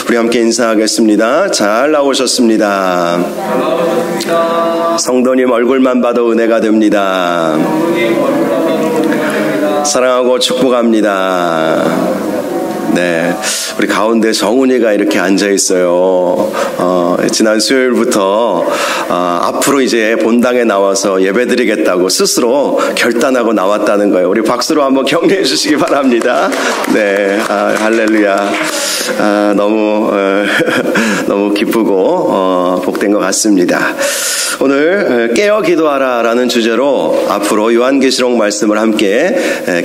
우리 함께 인사하겠습니다. 잘 나오셨습니다. 성도님 얼굴만 봐도 은혜가 됩니다. 사랑하고 축복합니다. 네, 우리 가운데 정훈이가 이렇게 앉아 있어요. 지난 수요일부터 앞으로 이제 본당에 나와서 예배드리겠다고 스스로 결단하고 나왔다는 거예요. 우리 박수로 한번 격려해 주시기 바랍니다. 네, 할렐루야. 너무 기쁘고 복된 것 같습니다. 오늘 깨어 기도하라라는 주제로 앞으로 요한계시록 말씀을 함께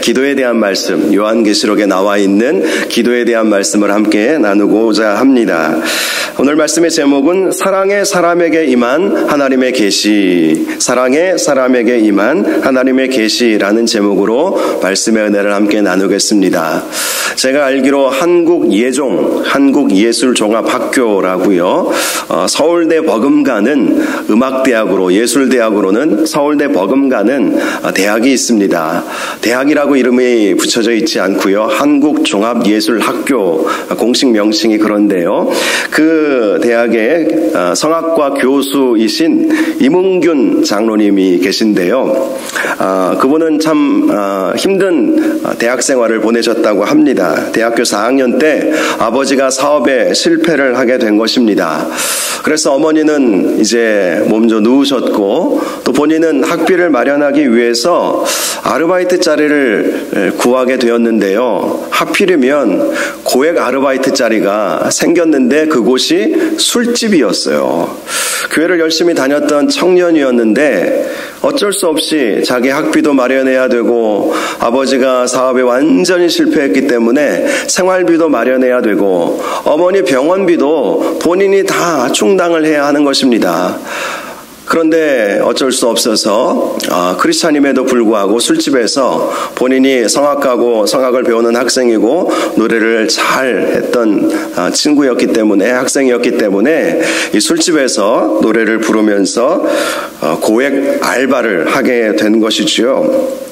기도에 대한 말씀, 요한계시록에 나와 있는 기도에 대한 말씀을 함께 나누고자 합니다. 오늘 말씀의 제목은 사랑의 사람에게 임한 하나님의 계시, 사랑의 사람에게 임한 하나님의 계시라는 제목으로 말씀의 은혜를 함께 나누겠습니다. 제가 알기로 한국예술종합학교라고요. 서울대 버금가는 음악대학으로, 예술대학으로는 서울대 버금가는 대학이 있습니다. 대학이라고 이름이 붙여져 있지 않고요. 한국종합예술학교 공식 명칭이 그런데요. 그 대학의 성악과 교수이신 이문균 장로님이 계신데요. 그분은 참 힘든 대학 생활을 보내셨다고 합니다. 대학교 4학년 때 아버지가 사업에 실패를 하게 된 것입니다. 그래서 어머니는 이제 몸져 누우셨고, 또 본인은 학비를 마련하기 위해서 아르바이트 자리를 구하게 되었는데요. 하필이면 고액 아르바이트 자리가 생겼는데 그곳이 술집이었어요. 교회를 열심히 다녔던 청년이었는데 어쩔 수 없이 자기 학비도 마련해야 되고, 아버지가 사업에 완전히 실패했기 때문에 생활비도 마련해야 되고, 어머니 병원비도 본인이 다 충당을 해야 하는 것입니다. 그런데 어쩔 수 없어서 크리스찬임에도 불구하고 술집에서 본인이 성악가고 성악을 배우는 학생이고 노래를 잘 했던 친구였기 때문에, 학생이었기 때문에 이 술집에서 노래를 부르면서 고액 알바를 하게 된 것이지요.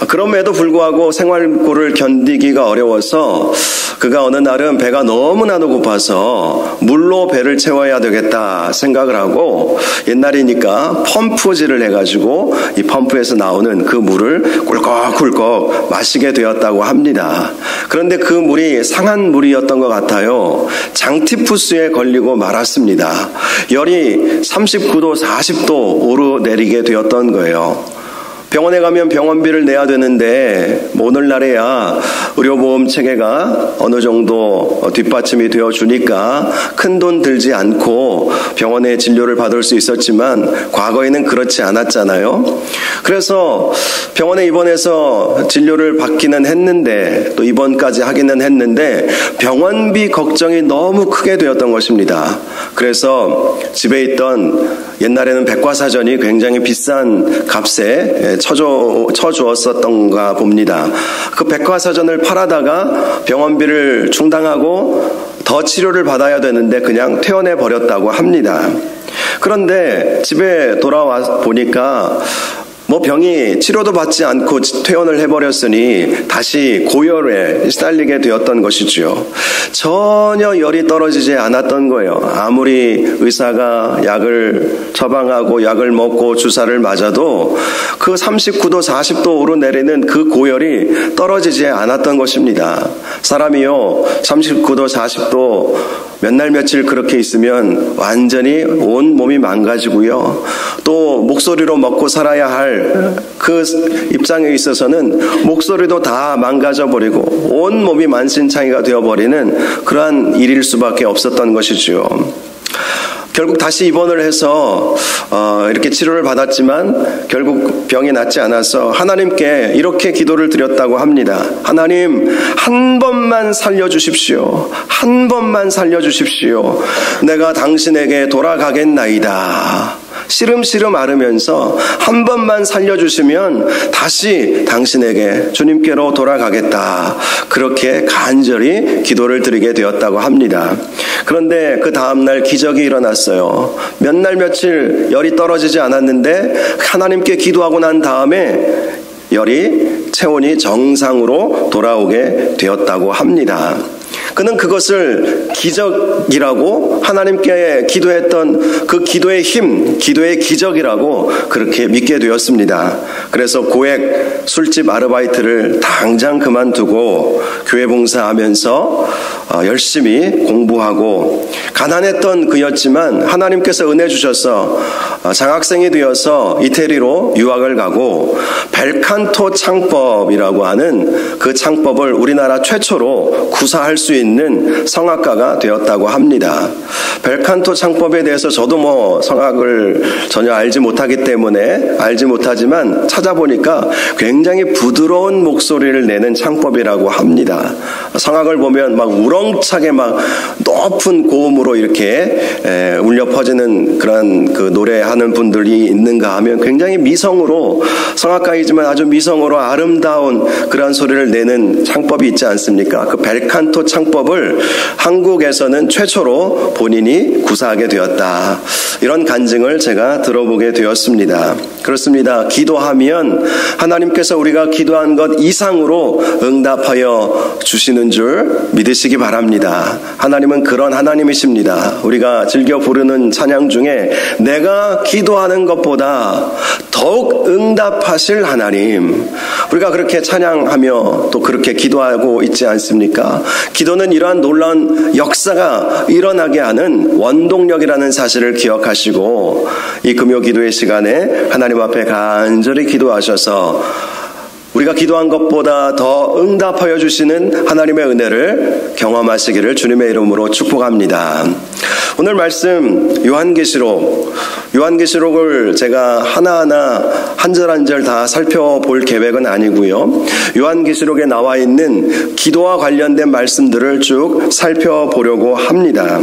그럼에도 불구하고 생활고를 견디기가 어려워서 그가 어느 날은 배가 너무나도 고파서 물로 배를 채워야 되겠다 생각을 하고, 옛날이니까 펌프질을 해가지고 이 펌프에서 나오는 그 물을 꿀꺽꿀꺽 마시게 되었다고 합니다. 그런데 그 물이 상한 물이었던 것 같아요. 장티푸스에 걸리고 말았습니다. 열이 39도 40도 오르내리게 되었던 거예요. 병원에 가면 병원비를 내야 되는데 오늘날에야 의료보험 체계가 어느 정도 뒷받침이 되어주니까 큰돈 들지 않고 병원에 진료를 받을 수 있었지만 과거에는 그렇지 않았잖아요. 그래서 병원에 입원해서 진료를 받기는 했는데, 또 입원까지 하기는 했는데 병원비 걱정이 너무 크게 되었던 것입니다. 그래서 집에 있던, 옛날에는 백과사전이 굉장히 비싼 값에 쳐주었었던가 봅니다. 그 백과사전을 팔아다가 병원비를 충당하고 더 치료를 받아야 되는데 그냥 퇴원해 버렸다고 합니다. 그런데 집에 돌아와 보니까 병이 치료도 받지 않고 퇴원을 해버렸으니 다시 고열에 시달리게 되었던 것이죠. 전혀 열이 떨어지지 않았던 거예요. 아무리 의사가 약을 처방하고 약을 먹고 주사를 맞아도 그 39도 40도 오르내리는 그 고열이 떨어지지 않았던 것입니다. 사람이요, 39도 40도 몇 날 며칠 그렇게 있으면 완전히 온 몸이 망가지고요. 또 목소리로 먹고 살아야 할 그 입장에 있어서는 목소리도 다 망가져버리고 온 몸이 만신창이가 되어버리는 그러한 일일 수밖에 없었던 것이죠. 결국 다시 입원을 해서 이렇게 치료를 받았지만 결국 병이 낫지 않아서 하나님께 이렇게 기도를 드렸다고 합니다. 하나님, 한 번만 살려주십시오. 한 번만 살려주십시오. 내가 당신에게 돌아가겠나이다. 시름시름 앓으면서 한 번만 살려주시면 다시 당신에게, 주님께로 돌아가겠다. 그렇게 간절히 기도를 드리게 되었다고 합니다. 그런데 그 다음날 기적이 일어났어요. 몇 날 며칠 열이 떨어지지 않았는데 하나님께 기도하고 난 다음에 체온이 정상으로 돌아오게 되었다고 합니다. 그는 그것을 기적이라고 하나님께 기도했던 그 기도의 힘, 기도의 기적이라고 그렇게 믿게 되었습니다. 그래서 고액 술집 아르바이트를 당장 그만두고 교회 봉사하면서 열심히 공부하고 가난했던 그였지만 하나님께서 은혜 주셔서 장학생이 되어서 이태리로 유학을 가고 벨칸토 창법이라고 하는 그 창법을 우리나라 최초로 구사할 수 있는 성악가가 되었다고 합니다. 벨칸토 창법에 대해서 저도 성악을 전혀 알지 못하기 때문에 알지 못하지만 찾아보니까 굉장히 부드러운 목소리를 내는 창법이라고 합니다. 성악을 보면 막 우렁차게 막 높은 고음으로 이렇게 울려 퍼지는 그런 그 노래하는 분들이 있는가 하면 굉장히 미성으로 성악가이지만 아주 미성으로 아름다운 그런 소리를 내는 창법이 있지 않습니까? 그 벨칸토 창법을 한국에서는 최초로 본인이 구사하게 되었다. 이런 간증을 제가 들어보게 되었습니다. 그렇습니다. 기도하면 하나님께서 우리가 기도한 것 이상으로 응답하여 주시는 줄 믿으시기 바랍니다. 하나님은 그런 하나님이십니다. 우리가 즐겨 부르는 찬양 중에 내가 기도하는 것보다 더욱 응답하실 하나님, 우리가 그렇게 찬양하며 또 그렇게 기도하고 있지 않습니까? 기도는 이러한 놀라운 역사가 일어나게 하는 원동력이라는 사실을 기억하시고 이 금요 기도의 시간에 하나님 앞에 간절히 기도하셔서 우리가 기도한 것보다 더 응답하여 주시는 하나님의 은혜를 경험하시기를 주님의 이름으로 축복합니다. 오늘 말씀 요한계시록을 제가 하나하나 한 절 한 절 다 살펴볼 계획은 아니고요. 요한계시록에 나와 있는 기도와 관련된 말씀들을 쭉 살펴보려고 합니다.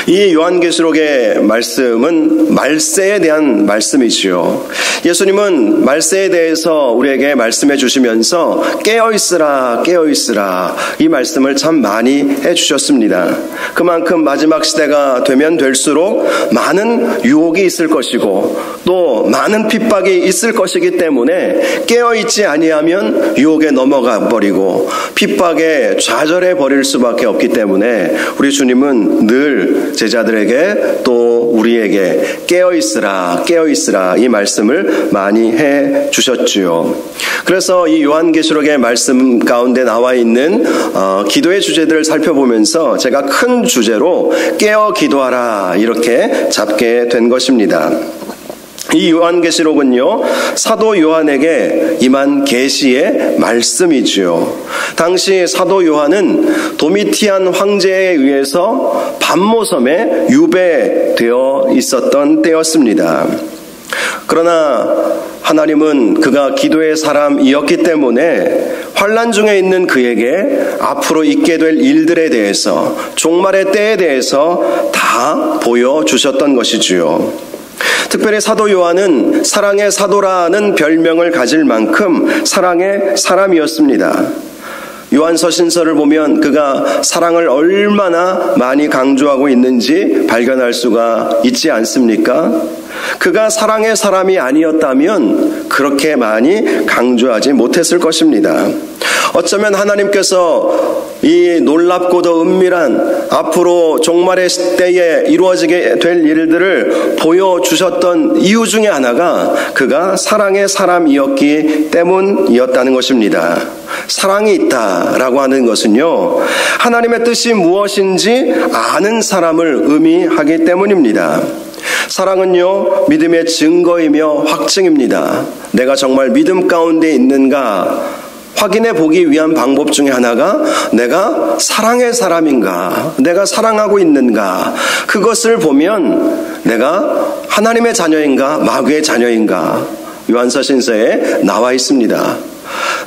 이 요한계시록의 말씀은 말세에 대한 말씀이지요. 예수님은 말세에 대해서 우리에게 말씀해 주시면서 깨어있으라 깨어있으라 이 말씀을 참 많이 해주셨습니다. 그만큼 마지막 시대가 되면 될수록 많은 유혹이 있을 것이고 또 많은 핍박이 있을 것이기 때문에 깨어있지 아니하면 유혹에 넘어가 버리고 핍박에 좌절해 버릴 수밖에 없기 때문에 우리 주님은 늘 제자들에게 또 우리에게 깨어있으라 깨어있으라 이 말씀을 많이 해주셨지요. 그래서 이 요한계시록의 말씀 가운데 나와 있는 기도의 주제들을 살펴보면서 제가 큰 주제로 깨어 기도하라 이렇게 잡게 된 것입니다. 이 요한계시록은요, 사도 요한에게 임한 계시의 말씀이지요. 당시 사도 요한은 도미티안 황제에 의해서 반모섬에 유배되어 있었던 때였습니다. 그러나 하나님은 그가 기도의 사람이었기 때문에 환난 중에 있는 그에게 앞으로 있게 될 일들에 대해서 종말의 때에 대해서 다 보여주셨던 것이지요. 특별히 사도 요한은 사랑의 사도라는 별명을 가질 만큼 사랑의 사람이었습니다. 요한서 신서를 보면 그가 사랑을 얼마나 많이 강조하고 있는지 발견할 수가 있지 않습니까? 그가 사랑의 사람이 아니었다면 그렇게 많이 강조하지 못했을 것입니다. 어쩌면 하나님께서 이 놀랍고도 은밀한 앞으로 종말의 때에 이루어지게 될 일들을 보여주셨던 이유 중에 하나가 그가 사랑의 사람이었기 때문이었다는 것입니다. 사랑이 있다라고 하는 것은요, 하나님의 뜻이 무엇인지 아는 사람을 의미하기 때문입니다. 사랑은요, 믿음의 증거이며 확증입니다. 내가 정말 믿음 가운데 있는가 확인해 보기 위한 방법 중에 하나가 내가 사랑의 사람인가, 내가 사랑하고 있는가, 그것을 보면 내가 하나님의 자녀인가 마귀의 자녀인가 요한서 신서에 나와 있습니다.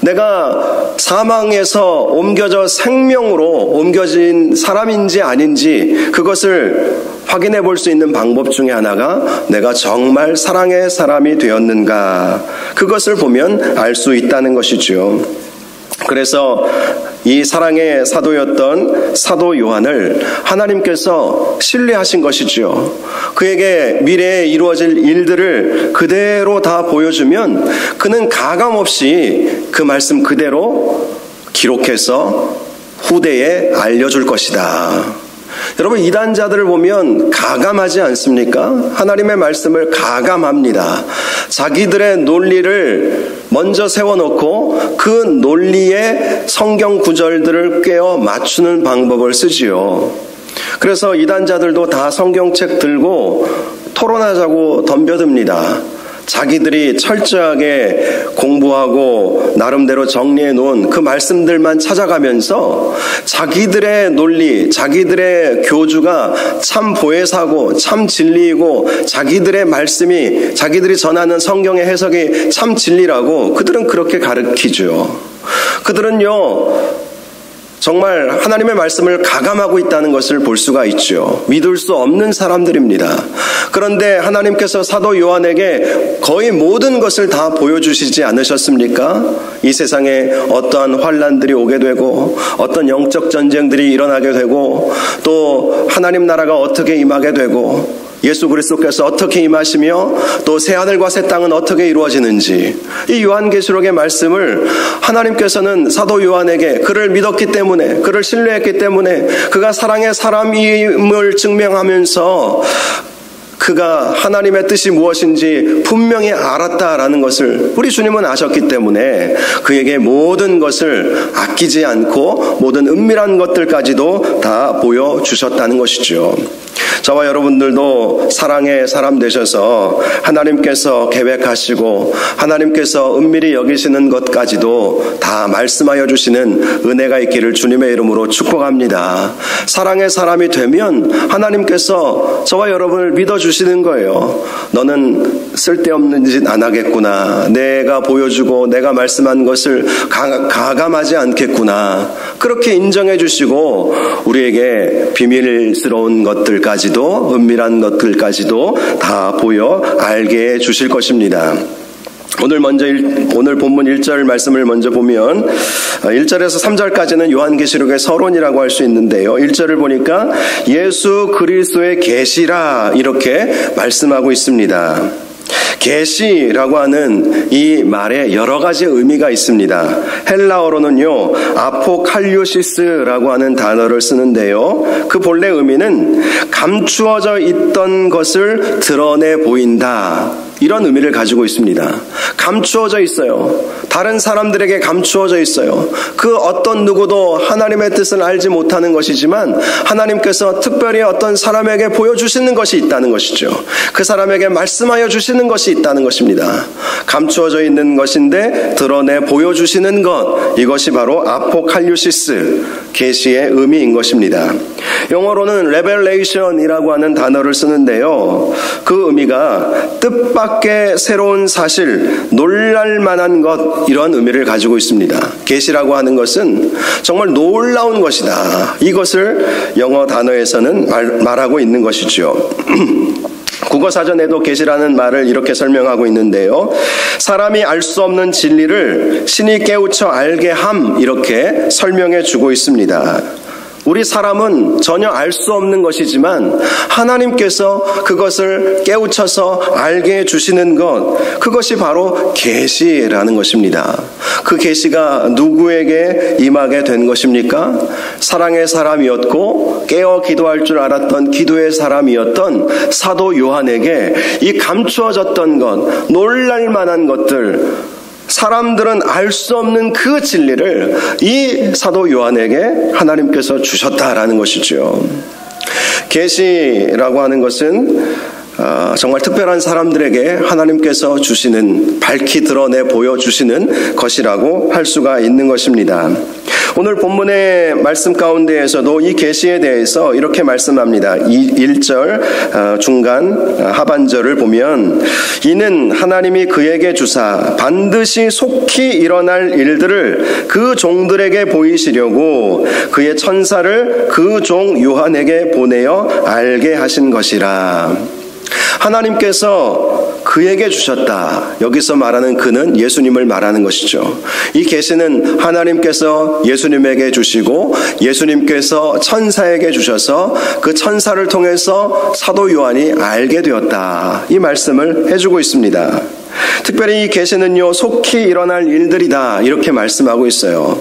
내가 사망에서 옮겨져 생명으로 옮겨진 사람인지 아닌지 그것을 확인해 볼 수 있는 방법 중에 하나가 내가 정말 사랑의 사람이 되었는가, 그것을 보면 알 수 있다는 것이죠. 그래서 이 사랑의 사도였던 사도 요한을 하나님께서 신뢰하신 것이죠. 그에게 미래에 이루어질 일들을 그대로 다 보여주면 그는 가감없이 그 말씀 그대로 기록해서 후대에 알려줄 것이다. 여러분, 이단자들을 보면 가감하지 않습니까? 하나님의 말씀을 가감합니다. 자기들의 논리를 먼저 세워놓고 그 논리에 성경 구절들을 꿰어 맞추는 방법을 쓰지요. 그래서 이단자들도 다 성경책 들고 토론하자고 덤벼듭니다. 자기들이 철저하게 공부하고 나름대로 정리해 놓은 그 말씀들만 찾아가면서 자기들의 논리, 자기들의 교주가 참 보혜사고 참 진리이고 자기들의 말씀이, 자기들이 전하는 성경의 해석이 참 진리라고 그들은 그렇게 가르치죠. 그들은요, 정말 하나님의 말씀을 가감하고 있다는 것을 볼 수가 있죠. 믿을 수 없는 사람들입니다. 그런데 하나님께서 사도 요한에게 거의 모든 것을 다 보여주시지 않으셨습니까? 이 세상에 어떠한 환난들이 오게 되고 어떤 영적 전쟁들이 일어나게 되고 또 하나님 나라가 어떻게 임하게 되고 예수 그리스도께서 어떻게 임하시며 또 새하늘과 새 땅은 어떻게 이루어지는지, 이 요한계시록의 말씀을 하나님께서는 사도 요한에게 그를 믿었기 때문에, 그를 신뢰했기 때문에, 그가 사랑의 사람임을 증명하면서 그가 하나님의 뜻이 무엇인지 분명히 알았다라는 것을 우리 주님은 아셨기 때문에 그에게 모든 것을 아끼지 않고 모든 은밀한 것들까지도 다 보여주셨다는 것이죠. 저와 여러분들도 사랑의 사람 되셔서 하나님께서 계획하시고 하나님께서 은밀히 여기시는 것까지도 다 말씀하여 주시는 은혜가 있기를 주님의 이름으로 축복합니다. 사랑의 사람이 되면 하나님께서 저와 여러분을 믿어주시는 거예요. 너는 쓸데없는 짓 안 하겠구나. 내가 보여주고 내가 말씀한 것을 가감하지 않겠구나. 그렇게 인정해 주시고 우리에게 비밀스러운 것들까지도, 은밀한 것들까지도 다 보여 알게 해 주실 것입니다. 오늘 본문 1절 말씀을 먼저 보면 1절에서 3절까지는 요한계시록의 서론이라고 할 수 있는데요. 1절을 보니까 예수 그리스도의 계시라 이렇게 말씀하고 있습니다. 계시라고 하는 이 말에 여러 가지 의미가 있습니다. 헬라어로는요, 아포칼리오시스라고 하는 단어를 쓰는데요. 그 본래 의미는 감추어져 있던 것을 드러내 보인다, 이런 의미를 가지고 있습니다. 감추어져 있어요. 다른 사람들에게 감추어져 있어요. 그 어떤 누구도 하나님의 뜻을 알지 못하는 것이지만 하나님께서 특별히 어떤 사람에게 보여주시는 것이 있다는 것이죠. 그 사람에게 말씀하여 주시는 것이 있다는 것입니다. 감추어져 있는 것인데 드러내 보여주시는 것, 이것이 바로 아포칼리오시스, 계시의 의미인 것입니다. 영어로는 레벨레이션이라고 하는 단어를 쓰는데요. 그 의미가 뜻밖의 새로운 사실, 놀랄만한 것, 이런 의미를 가지고 있습니다. 계시라고 하는 것은 정말 놀라운 것이다. 이것을 영어 단어에서는 말하고 있는 것이죠. 국어사전에도 계시라는 말을 이렇게 설명하고 있는데요. 사람이 알 수 없는 진리를 신이 깨우쳐 알게 함, 이렇게 설명해 주고 있습니다. 우리 사람은 전혀 알 수 없는 것이지만 하나님께서 그것을 깨우쳐서 알게 해주시는 것, 그것이 바로 계시라는 것입니다. 그 계시가 누구에게 임하게 된 것입니까? 사랑의 사람이었고 깨어 기도할 줄 알았던 기도의 사람이었던 사도 요한에게 이 감추어졌던 것, 놀랄 만한 것들, 사람들은 알 수 없는 그 진리를 이 사도 요한에게 하나님께서 주셨다라는 것이죠. 계시라고 하는 것은 정말 특별한 사람들에게 하나님께서 주시는, 밝히 드러내 보여주시는 것이라고 할 수가 있는 것입니다. 오늘 본문의 말씀 가운데에서도 이 계시에 대해서 이렇게 말씀합니다. 1절 중간 하반절을 보면 이는 하나님이 그에게 주사 반드시 속히 일어날 일들을 그 종들에게 보이시려고 그의 천사를 그 종 요한에게 보내어 알게 하신 것이라. 하나님께서 그에게 주셨다. 여기서 말하는 그는 예수님을 말하는 것이죠. 이 계시는 하나님께서 예수님에게 주시고 예수님께서 천사에게 주셔서 그 천사를 통해서 사도 요한이 알게 되었다. 이 말씀을 해주고 있습니다. 특별히 이 계시는요, 속히 일어날 일들이다, 이렇게 말씀하고 있어요.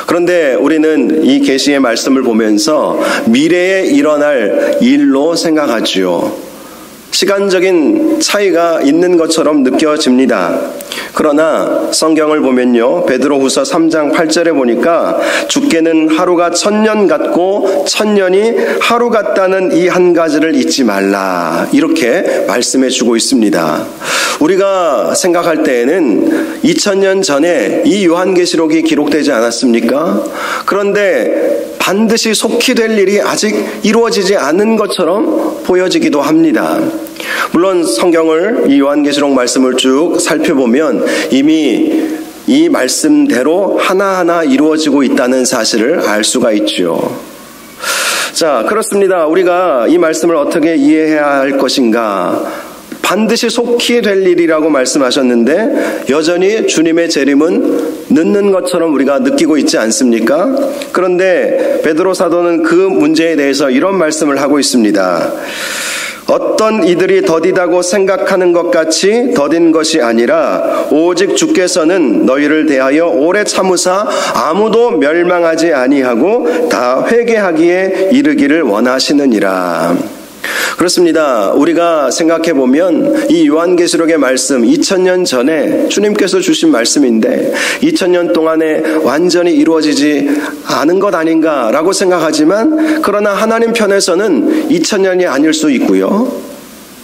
그런데 우리는 이 계시의 말씀을 보면서 미래에 일어날 일로 생각하지요. 시간적인 차이가 있는 것처럼 느껴집니다. 그러나 성경을 보면요, 베드로후서 3장 8절에 보니까 주께는 하루가 1000년 같고 1000년이 하루 같다는 이 한 가지를 잊지 말라, 이렇게 말씀해 주고 있습니다. 우리가 생각할 때에는 2000년 전에 이 요한계시록이 기록되지 않았습니까? 그런데 반드시 속히 될 일이 아직 이루어지지 않은 것처럼 보여지기도 합니다. 물론 성경을, 이 요한계시록 말씀을 쭉 살펴보면 이미 이 말씀대로 하나하나 이루어지고 있다는 사실을 알 수가 있죠. 자, 그렇습니다. 우리가 이 말씀을 어떻게 이해해야 할 것인가? 반드시 속히 될 일이라고 말씀하셨는데 여전히 주님의 재림은 늦는 것처럼 우리가 느끼고 있지 않습니까? 그런데 베드로 사도는 그 문제에 대해서 이런 말씀을 하고 있습니다. 어떤 이들이 더디다고 생각하는 것 같이 더딘 것이 아니라 오직 주께서는 너희를 대하여 오래 참으사 아무도 멸망하지 아니하고 다 회개하기에 이르기를 원하시느니라. 그렇습니다. 우리가 생각해 보면 이 요한계시록의 말씀, 2000년 전에 주님께서 주신 말씀인데 2000년 동안에 완전히 이루어지지 않은 것 아닌가라고 생각하지만, 그러나 하나님 편에서는 2000년이 아닐 수 있고요,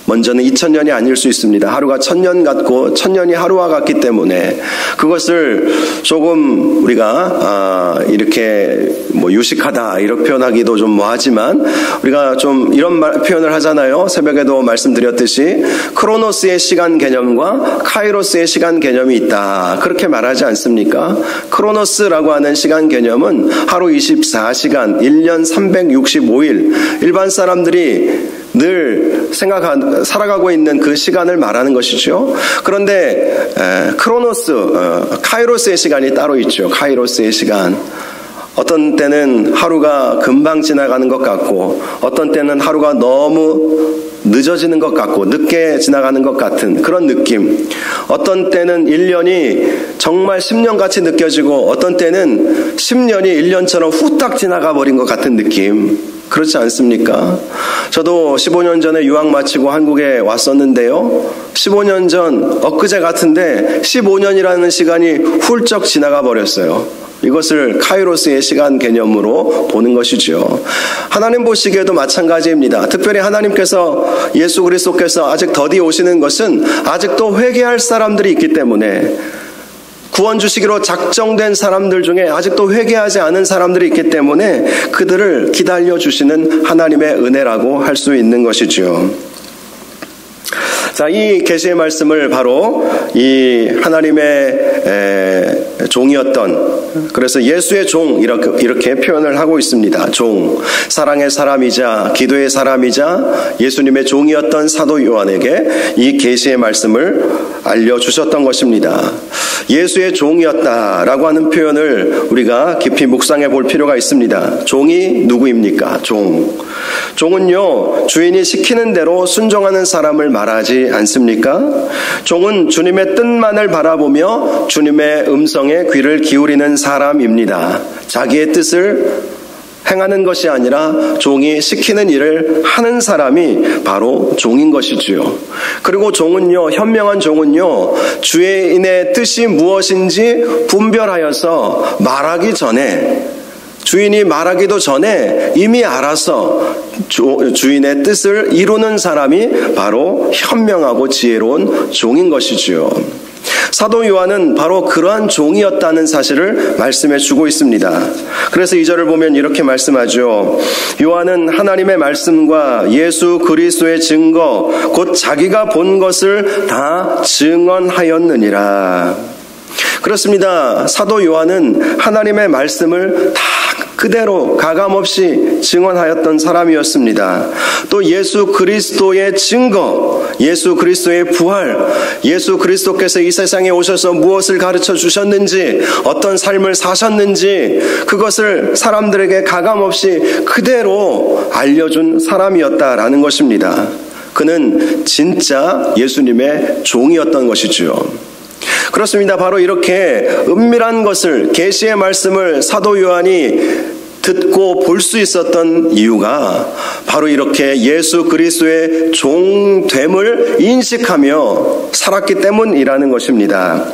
먼저는 2000년이 아닐 수 있습니다. 하루가 1000년 같고 1000년이 하루와 같기 때문에 그것을 조금 우리가 이렇게 유식하다 이렇게 표현하기도 좀 뭐하지만, 우리가 좀 이런 표현을 하잖아요. 새벽에도 말씀드렸듯이 크로노스의 시간 개념과 카이로스의 시간 개념이 있다, 그렇게 말하지 않습니까? 크로노스라고 하는 시간 개념은 하루 24시간, 1년 365일, 일반 사람들이 늘 살아가고 있는 그 시간을 말하는 것이죠. 그런데 크로노스, 카이로스의 시간이 따로 있죠. 카이로스의 시간. 어떤 때는 하루가 금방 지나가는 것 같고, 어떤 때는 하루가 너무 늦어지는 것 같고 늦게 지나가는 것 같은 그런 느낌. 어떤 때는 1년이 정말 10년같이 느껴지고, 어떤 때는 10년이 1년처럼 후딱 지나가 버린 것 같은 느낌. 그렇지 않습니까? 저도 15년 전에 유학 마치고 한국에 왔었는데요. 15년 전 엊그제 같은데 15년이라는 시간이 훌쩍 지나가 버렸어요. 이것을 카이로스의 시간 개념으로 보는 것이죠. 하나님 보시기에도 마찬가지입니다. 특별히 하나님께서, 예수 그리스도께서 아직 더디 오시는 것은 아직도 회개할 사람들이 있기 때문에, 구원 주시기로 작정된 사람들 중에 아직도 회개하지 않은 사람들이 있기 때문에 그들을 기다려 주시는 하나님의 은혜라고 할 수 있는 것이죠. 자, 이 계시의 말씀을 바로 이 하나님의 종이었던, 그래서 예수의 종 이렇게 표현을 하고 있습니다. 종, 사랑의 사람이자 기도의 사람이자 예수님의 종이었던 사도 요한에게 이 계시의 말씀을 알려주셨던 것입니다. 예수의 종이었다라고 하는 표현을 우리가 깊이 묵상해 볼 필요가 있습니다. 종이 누구입니까? 종은요, 주인이 시키는 대로 순종하는 사람을 말하지 않습니까? 종은 주님의 뜻만을 바라보며 주님의 음성에 귀를 기울이는 사람입니다. 자기의 뜻을 행하는 것이 아니라 종이 시키는 일을 하는 사람이 바로 종인 것이지요. 그리고 종은요, 현명한 종은요, 주인의 뜻이 무엇인지 분별하여서 말하기 전에, 주인이 말하기도 전에 이미 알아서 주인의 뜻을 이루는 사람이 바로 현명하고 지혜로운 종인 것이지요. 사도 요한은 바로 그러한 종이었다는 사실을 말씀해 주고 있습니다. 그래서 2절을 보면 이렇게 말씀하죠. 요한은 하나님의 말씀과 예수 그리스도의 증거, 곧 자기가 본 것을 다 증언하였느니라. 그렇습니다. 사도 요한은 하나님의 말씀을 다 그대로 가감없이 증언하였던 사람이었습니다. 또 예수 그리스도의 증거, 예수 그리스도의 부활, 예수 그리스도께서 이 세상에 오셔서 무엇을 가르쳐 주셨는지, 어떤 삶을 사셨는지, 그것을 사람들에게 가감없이 그대로 알려준 사람이었다라는 것입니다. 그는 진짜 예수님의 종이었던 것이죠. 그렇습니다. 바로 이렇게 은밀한 것을, 계시의 말씀을 사도 요한이 듣고 볼 수 있었던 이유가 바로 이렇게 예수 그리스도의 종됨을 인식하며 살았기 때문이라는 것입니다.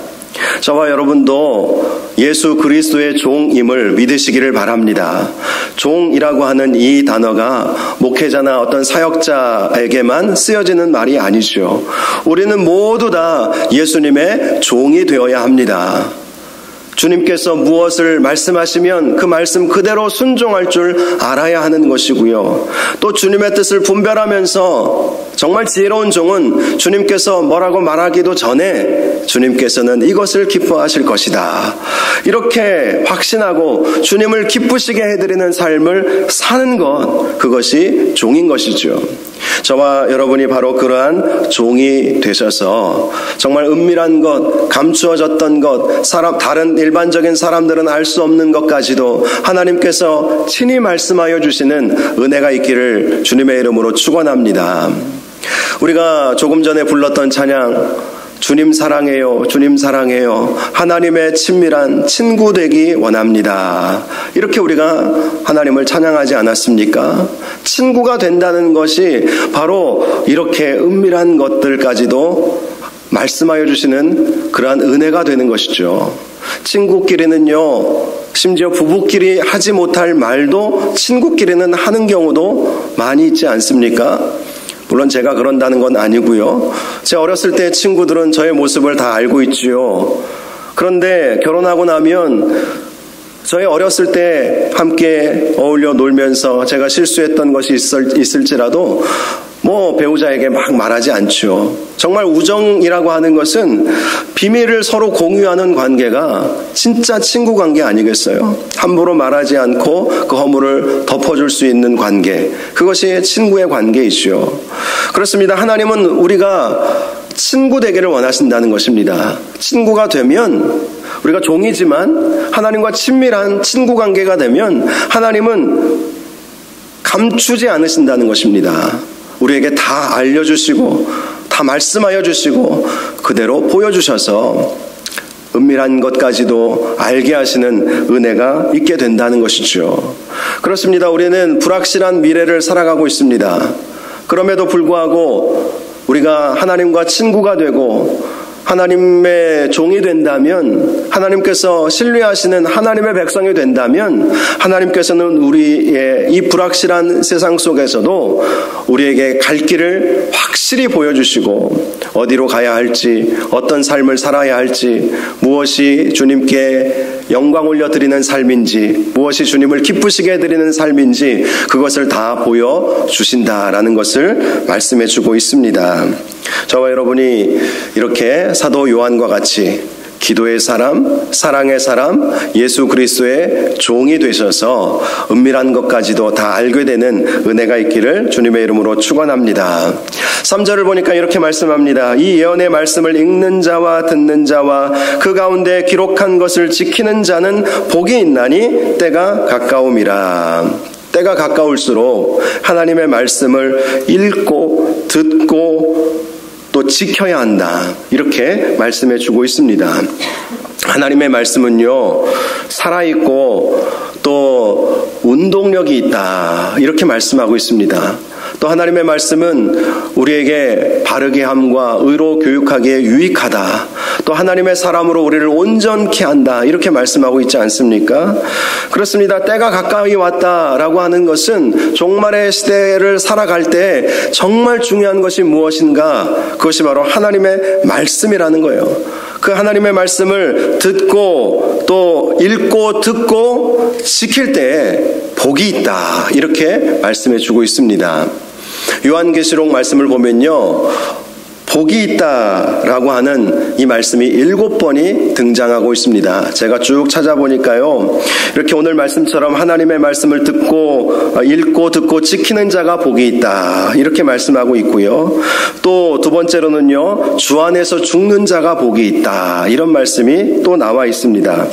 저와 여러분도 예수 그리스도의 종임을 믿으시기를 바랍니다. 종이라고 하는 이 단어가 목회자나 어떤 사역자에게만 쓰여지는 말이 아니죠. 우리는 모두 다 예수님의 종이 되어야 합니다. 주님께서 무엇을 말씀하시면 그 말씀 그대로 순종할 줄 알아야 하는 것이고요. 또 주님의 뜻을 분별하면서 정말 지혜로운 종은 주님께서 뭐라고 말하기도 전에 주님께서는 이것을 기뻐하실 것이다, 이렇게 확신하고 주님을 기쁘시게 해드리는 삶을 사는 것, 그것이 종인 것이죠. 저와 여러분이 바로 그러한 종이 되셔서 정말 은밀한 것, 감추어졌던 것, 다른 일반적인 사람들은 알 수 없는 것까지도 하나님께서 친히 말씀하여 주시는 은혜가 있기를 주님의 이름으로 축원합니다. 우리가 조금 전에 불렀던 찬양, 주님 사랑해요, 주님 사랑해요, 하나님의 친밀한 친구 되기 원합니다, 이렇게 우리가 하나님을 찬양하지 않았습니까? 친구가 된다는 것이 바로 이렇게 은밀한 것들까지도 말씀하여 주시는 그러한 은혜가 되는 것이죠. 친구끼리는요, 심지어 부부끼리 하지 못할 말도 친구끼리는 하는 경우도 많이 있지 않습니까? 물론 제가 그런다는 건 아니고요. 제 어렸을 때 친구들은 저의 모습을 다 알고 있지요. 그런데 결혼하고 나면 저희 어렸을 때 함께 어울려 놀면서 제가 실수했던 것이 있을지라도 배우자에게 막 말하지 않죠. 정말 우정이라고 하는 것은 비밀을 서로 공유하는 관계가 진짜 친구 관계 아니겠어요? 함부로 말하지 않고 그 허물을 덮어줄 수 있는 관계, 그것이 친구의 관계이죠. 그렇습니다. 하나님은 우리가 친구 되기를 원하신다는 것입니다. 친구가 되면, 우리가 종이지만 하나님과 친밀한 친구 관계가 되면 하나님은 감추지 않으신다는 것입니다. 우리에게 다 알려주시고 다 말씀하여 주시고 그대로 보여주셔서 은밀한 것까지도 알게 하시는 은혜가 있게 된다는 것이죠. 그렇습니다. 우리는 불확실한 미래를 살아가고 있습니다. 그럼에도 불구하고 우리가 하나님과 친구가 되고 하나님의 종이 된다면, 하나님께서 신뢰하시는 하나님의 백성이 된다면 하나님께서는 우리의 이 불확실한 세상 속에서도 우리에게 갈 길을 확실히 보여주시고 어디로 가야 할지, 어떤 삶을 살아야 할지, 무엇이 주님께 영광 올려드리는 삶인지, 무엇이 주님을 기쁘시게 해드리는 삶인지 그것을 다 보여주신다라는 것을 말씀해주고 있습니다. 저와 여러분이 이렇게 사도 요한과 같이 기도의 사람, 사랑의 사람, 예수 그리스도의 종이 되셔서 은밀한 것까지도 다 알게 되는 은혜가 있기를 주님의 이름으로 축원합니다. 3절을 보니까 이렇게 말씀합니다. 이 예언의 말씀을 읽는 자와 듣는 자와 그 가운데 기록한 것을 지키는 자는 복이 있나니 때가 가까움이라. 때가 가까울수록 하나님의 말씀을 읽고 듣고 또 지켜야 한다, 이렇게 말씀해 주고 있습니다. 하나님의 말씀은요, 살아있고 또 운동력이 있다, 이렇게 말씀하고 있습니다. 또 하나님의 말씀은 우리에게 바르게 함과 의로 교육하기에 유익하다, 또 하나님의 사람으로 우리를 온전케 한다, 이렇게 말씀하고 있지 않습니까? 그렇습니다. 때가 가까이 왔다라고 하는 것은 종말의 시대를 살아갈 때 정말 중요한 것이 무엇인가? 그것이 바로 하나님의 말씀이라는 거예요. 그 하나님의 말씀을 듣고 또 읽고 듣고 지킬 때 복이 있다, 이렇게 말씀해 주고 있습니다. 요한계시록 말씀을 보면요, 복이 있다라고 하는 이 말씀이 7번이 등장하고 있습니다. 제가 쭉 찾아보니까요, 이렇게 오늘 말씀처럼 하나님의 말씀을 듣고 읽고 듣고 지키는 자가 복이 있다, 이렇게 말씀하고 있고요. 또 두 번째로는요, 주 안에서 죽는 자가 복이 있다, 이런 말씀이 또 나와 있습니다.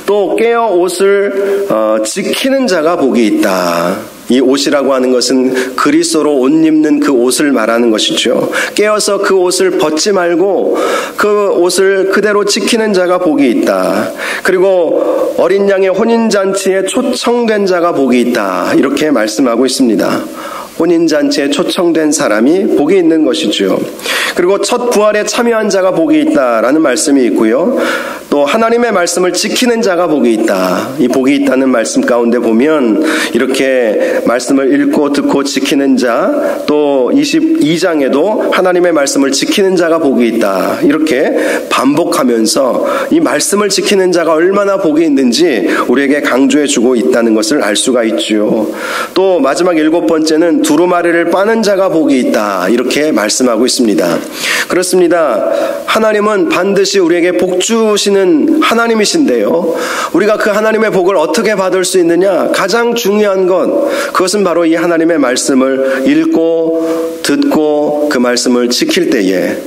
또 깨어 옷을 지키는 자가 복이 있다, 이 옷이라고 하는 것은 그리스도로 옷 입는 그 옷을 말하는 것이죠. 깨어서 그 옷을 벗지 말고 그 옷을 그대로 지키는 자가 복이 있다. 그리고 어린 양의 혼인잔치에 초청된 자가 복이 있다. 이렇게 말씀하고 있습니다. 혼인잔치에 초청된 사람이 복이 있는 것이죠. 그리고 첫 부활에 참여한 자가 복이 있다라는 말씀이 있고요. 또 하나님의 말씀을 지키는 자가 복이 있다. 이 복이 있다는 말씀 가운데 보면 이렇게 말씀을 읽고 듣고 지키는 자, 또 22장에도 하나님의 말씀을 지키는 자가 복이 있다. 이렇게 반복하면서 이 말씀을 지키는 자가 얼마나 복이 있는지 우리에게 강조해주고 있다는 것을 알 수가 있죠. 또 마지막 7번째는 두루마리를 빠는 자가 복이 있다. 이렇게 말씀하고 있습니다. 그렇습니다. 하나님은 반드시 우리에게 복 주시는 하나님이신데요. 우리가 그 하나님의 복을 어떻게 받을 수 있느냐? 가장 중요한 것, 그것은 바로 이 하나님의 말씀을 읽고 듣고 그 말씀을 지킬 때에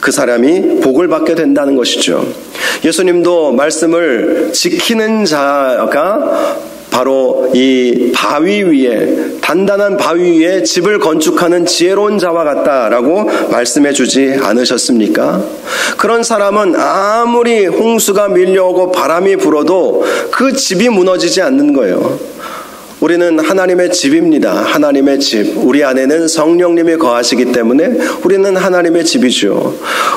그 사람이 복을 받게 된다는 것이죠. 예수님도 말씀을 지키는 자가 바로 이 바위 위에, 단단한 바위 위에 집을 건축하는 지혜로운 자와 같다라고 말씀해 주지 않으셨습니까? 그런 사람은 아무리 홍수가 밀려오고 바람이 불어도 그 집이 무너지지 않는 거예요. 우리는 하나님의 집입니다. 하나님의 집. 우리 안에는 성령님이 거하시기 때문에 우리는 하나님의 집이죠.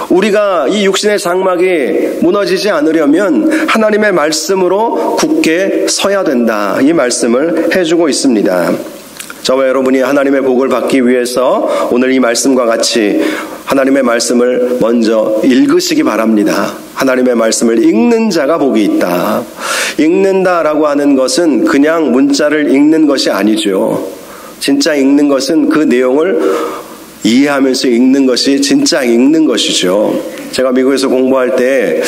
우리가 이 육신의 장막이 무너지지 않으려면 하나님의 말씀으로 굳게 서야 된다. 이 말씀을 해주고 있습니다. 저와 여러분이 하나님의 복을 받기 위해서 오늘 이 말씀과 같이 하나님의 말씀을 먼저 읽으시기 바랍니다. 하나님의 말씀을 읽는 자가 복이 있다. 읽는다라고 하는 것은 그냥 문자를 읽는 것이 아니죠. 진짜 읽는 것은 그 내용을 이해하면서 읽는 것이 진짜 읽는 것이죠. 제가 미국에서 공부할 때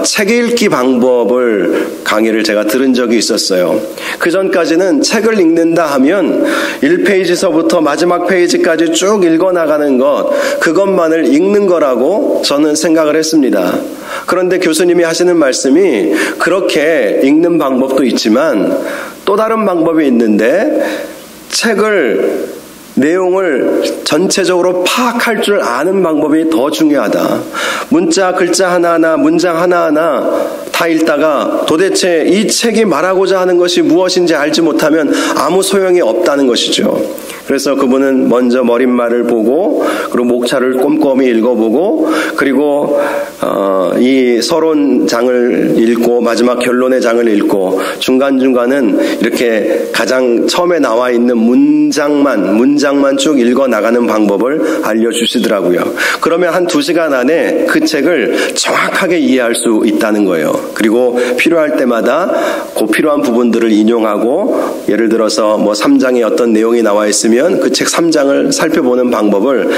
책 읽기 방법을 강의를 제가 들은 적이 있었어요. 그 전까지는 책을 읽는다 하면 1페이지서부터 마지막 페이지까지 쭉 읽어나가는 것, 그것만을 읽는 거라고 저는 생각을 했습니다. 그런데 교수님이 하시는 말씀이 그렇게 읽는 방법도 있지만 또 다른 방법이 있는데 책을 내용을 전체적으로 파악할 줄 아는 방법이 더 중요하다. 문자, 글자 하나하나, 문장 하나하나 다 읽다가 도대체 이 책이 말하고자 하는 것이 무엇인지 알지 못하면 아무 소용이 없다는 것이죠. 그래서 그분은 먼저 머릿말을 보고 그리고 목차를 꼼꼼히 읽어보고 그리고 이 서론장을 읽고 마지막 결론의 장을 읽고 중간중간은 이렇게 가장 처음에 나와 있는 문장만 쭉 읽어나가는 방법을 알려주시더라고요. 그러면 한 2시간 안에 그 책을 정확하게 이해할 수 있다는 거예요. 그리고 필요할 때마다 그 필요한 부분들을 인용하고 예를 들어서 뭐 3장에 어떤 내용이 나와 있으면 그 책 3장을 살펴보는 방법을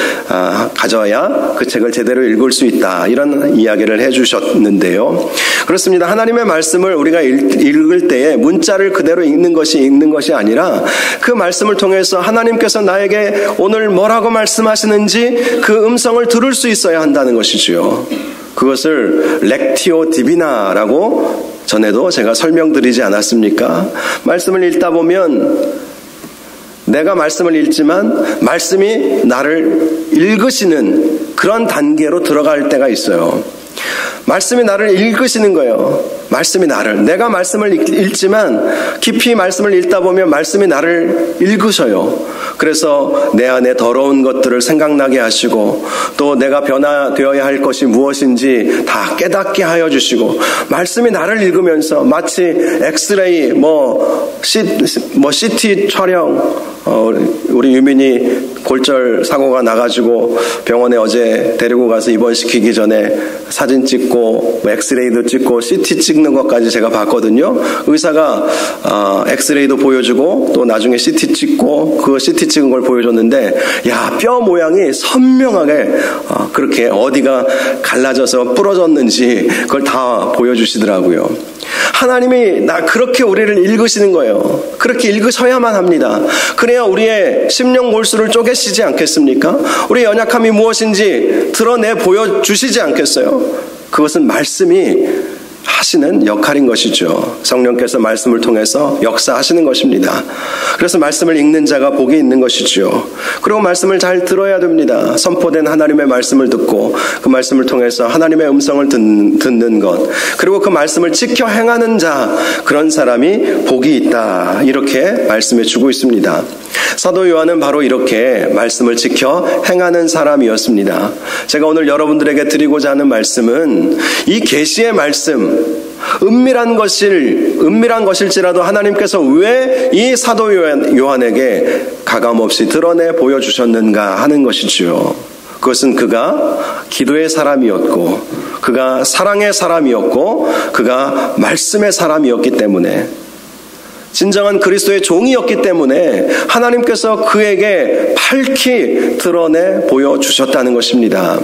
가져야 그 책을 제대로 읽을 수 있다. 이런 이야기를 해주셨는데요. 그렇습니다. 하나님의 말씀을 우리가 읽을 때에 문자를 그대로 읽는 것이 아니라 그 말씀을 통해서 하나님께서 나에게 오늘 뭐라고 말씀하시는지 그 음성을 들을 수 있어야 한다는 것이지요. 그것을 렉티오 디비나라고 전에도 제가 설명드리지 않았습니까? 말씀을 읽다 보면 내가 말씀을 읽지만 말씀이 나를 읽으시는 그런 단계로 들어갈 때가 있어요. 말씀이 나를 읽으시는 거예요. 말씀이 나를. 내가 말씀을 읽지만 깊이 말씀을 읽다 보면 말씀이 나를 읽으셔요. 그래서 내 안에 더러운 것들을 생각나게 하시고 또 내가 변화되어야 할 것이 무엇인지 다 깨닫게 하여 주시고 말씀이 나를 읽으면서 마치 엑스레이 CT 촬영 우리 유민이 골절 사고가 나가지고 병원에 어제 데리고 가서 입원시키기 전에 사진 찍고 엑스레이도 찍고 CT 찍는 것까지 제가 봤거든요. 의사가 엑스레이도 보여주고 또 나중에 CT 찍고 그 CT 찍은 걸 보여줬는데 야, 뼈 모양이 선명하게 그렇게 어디가 갈라져서 부러졌는지 그걸 다 보여주시더라고요. 하나님이 그렇게 우리를 읽으시는 거예요. 그렇게 읽으셔야만 합니다. 그래야 우리의 심령 골수를 쪼개시지 않겠습니까? 우리의 연약함이 무엇인지 드러내 보여주시지 않겠어요? 그것은 말씀이 하시는 역할인 것이죠. 성령께서 말씀을 통해서 역사하시는 것입니다. 그래서 말씀을 읽는 자가 복이 있는 것이죠. 그리고 말씀을 잘 들어야 됩니다. 선포된 하나님의 말씀을 듣고 그 말씀을 통해서 하나님의 음성을 듣는 것, 그리고 그 말씀을 지켜 행하는 자, 그런 사람이 복이 있다, 이렇게 말씀해 주고 있습니다. 사도 요한은 바로 이렇게 말씀을 지켜 행하는 사람이었습니다. 제가 오늘 여러분들에게 드리고자 하는 말씀은 이 계시의 말씀, 은밀한 것일지라도 하나님께서 왜 이 사도 요한에게 가감없이 드러내 보여주셨는가 하는 것이지요. 그것은 그가 기도의 사람이었고, 그가 사랑의 사람이었고, 그가 말씀의 사람이었기 때문에, 진정한 그리스도의 종이었기 때문에 하나님께서 그에게 밝히 드러내 보여주셨다는 것입니다.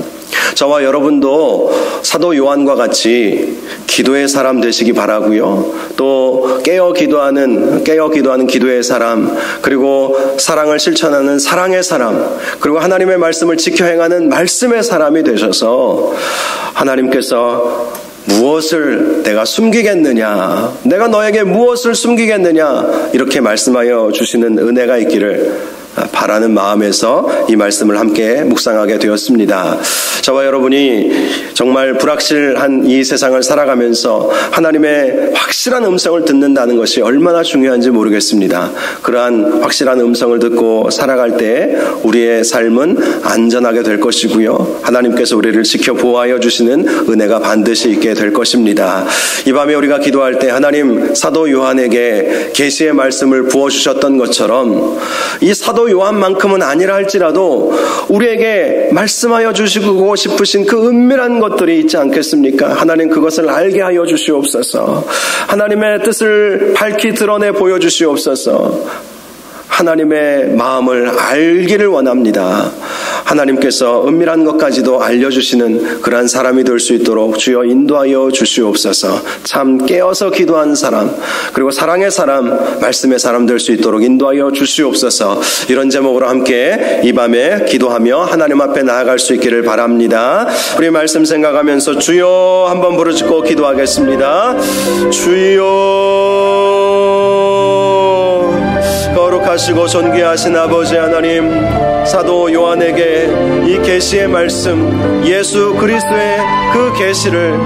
저와 여러분도 사도 요한과 같이 기도의 사람 되시기 바라고요. 또 깨어 기도하는 기도의 사람, 그리고 사랑을 실천하는 사랑의 사람, 그리고 하나님의 말씀을 지켜 행하는 말씀의 사람이 되셔서 하나님께서 무엇을 내가 숨기겠느냐, 내가 너에게 무엇을 숨기겠느냐, 이렇게 말씀하여 주시는 은혜가 있기를 바라는 마음에서 이 말씀을 함께 묵상하게 되었습니다. 저와 여러분이 정말 불확실한 이 세상을 살아가면서 하나님의 확실한 음성을 듣는다는 것이 얼마나 중요한지 모르겠습니다. 그러한 확실한 음성을 듣고 살아갈 때 우리의 삶은 안전하게 될 것이고요, 하나님께서 우리를 지켜 보호하여 주시는 은혜가 반드시 있게 될 것입니다. 이 밤에 우리가 기도할 때 하나님 사도 요한에게 계시의 말씀을 부어주셨던 것처럼 이 사도 요한만큼은 아니라 할지라도 우리에게 말씀하여 주시고 싶으신 그 은밀한 것들이 있지 않겠습니까? 하나님 그것을 알게 하여 주시옵소서. 하나님의 뜻을 밝히 드러내 보여주시옵소서. 하나님의 마음을 알기를 원합니다. 하나님께서 은밀한 것까지도 알려주시는 그러한 사람이 될 수 있도록 주여 인도하여 주시옵소서. 참 깨어서 기도한 사람, 그리고 사랑의 사람, 말씀의 사람 될 수 있도록 인도하여 주시옵소서. 이런 제목으로 함께 이 밤에 기도하며 하나님 앞에 나아갈 수 있기를 바랍니다. 우리 말씀 생각하면서 주여 한번 부르짖고 기도하겠습니다. 주여, 거룩하시고 존귀하신 아버지 하나님, 사도 요한에게 이 계시의 말씀, 예수 그리스도의 그 계시를